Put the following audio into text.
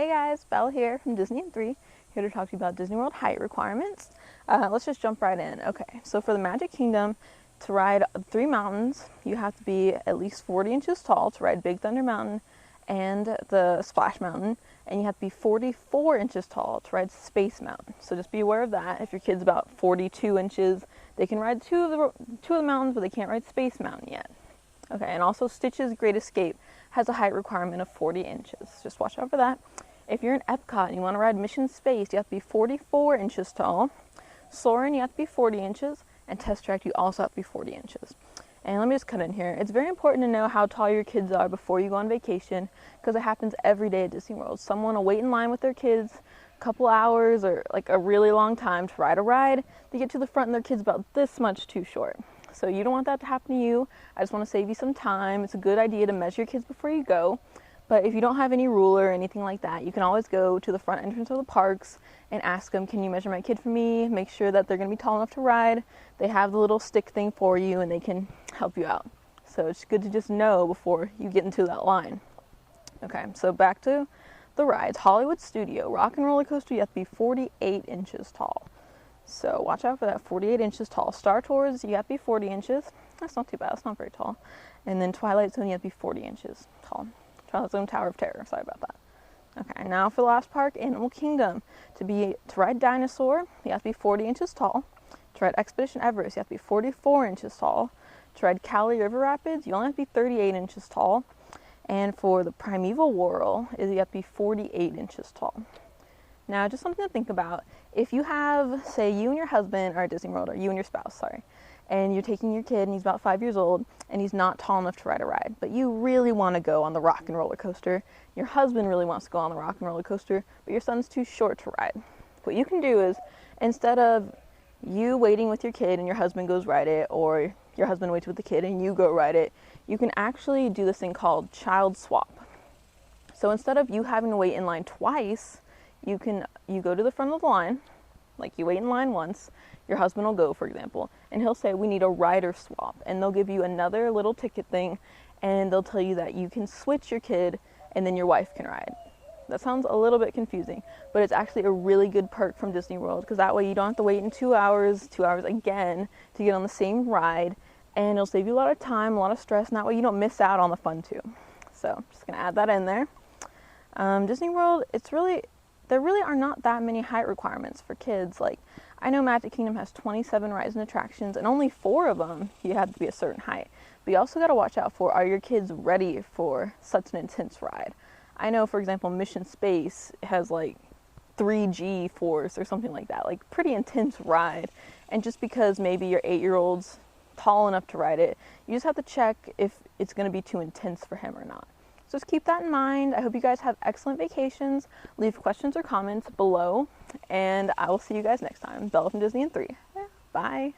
Hey guys, Belle here from Disney in 3, here to talk to you about Disney World height requirements. Let's just jump right in. Okay, so for the Magic Kingdom, to ride 3 mountains, you have to be at least 40 inches tall to ride Big Thunder Mountain and the Splash Mountain, and you have to be 44 inches tall to ride Space Mountain. So just be aware of that. If your kid's about 42 inches, they can ride two of the mountains, but they can't ride Space Mountain yet. Okay, and also Stitch's Great Escape has a height requirement of 40 inches. Just watch out for that. If you're in Epcot and you want to ride Mission Space, you have to be 44 inches tall. Soarin', you have to be 40 inches. And Test Track, you also have to be 40 inches. And let me just cut in here. It's very important to know how tall your kids are before you go on vacation, because it happens every day at Disney World. Someone will wait in line with their kids a couple hours or like a really long time to ride a ride. They get to the front and their kid's about this much too short. So you don't want that to happen to you. I just want to save you some time. It's a good idea to measure your kids before you go. But if you don't have any ruler or anything like that, you can always go to the front entrance of the parks and ask them, can you measure my kid for me? Make sure that they're going to be tall enough to ride. They have the little stick thing for you and they can help you out. So it's good to just know before you get into that line. Okay, so back to the rides. Hollywood Studio, Rock and Roller Coaster, you have to be 48 inches tall. So watch out for that, 48 inches tall. Star Tours, you have to be 40 inches. That's not too bad, that's not very tall. And then Twilight Zone, you have to be 40 inches tall. Twilight Zone Tower of Terror, sorry about that. Okay, now for the last park, Animal Kingdom. To ride Dinosaur, you have to be 40 inches tall. To ride Expedition Everest, you have to be 44 inches tall. To ride Cali River Rapids, you only have to be 38 inches tall. And for the Primeval Whirl, you have to be 48 inches tall. Now, just something to think about. If you have, say, you and your husband are at Disney World, or you and your spouse, sorry, and you're taking your kid and he's about 5 years old and he's not tall enough to ride a ride, but you really want to go on the Rock and Roller Coaster. Your husband really wants to go on the Rock and Roller Coaster, but your son's too short to ride. What you can do is, instead of you waiting with your kid and your husband goes ride it, or your husband waits with the kid and you go ride it, you can actually do this thing called child swap. So instead of you having to wait in line twice, you go to the front of the line, like you wait in line once, your husband will go, for example, and he'll say, we need a rider swap, and they'll give you another little ticket thing, and they'll tell you that you can switch your kid, and then your wife can ride. That sounds a little bit confusing, but it's actually a really good perk from Disney World, because that way you don't have to wait in 2 hours again to get on the same ride, and it'll save you a lot of time, a lot of stress, and that way you don't miss out on the fun too. So, I'm just going to add that in there. Disney World, there really are not that many height requirements for kids. Like, I know Magic Kingdom has 27 rides and attractions, and only 4 of them you have to be a certain height. But you also got to watch out for, are your kids ready for such an intense ride? I know, for example, Mission Space has like 3G force or something like that, like pretty intense ride. And just because maybe your 8-year-old's tall enough to ride it, you just have to check if it's going to be too intense for him or not. So just keep that in mind. I hope you guys have excellent vacations. Leave questions or comments below, and I will see you guys next time. Belle from Disney in 3. Bye.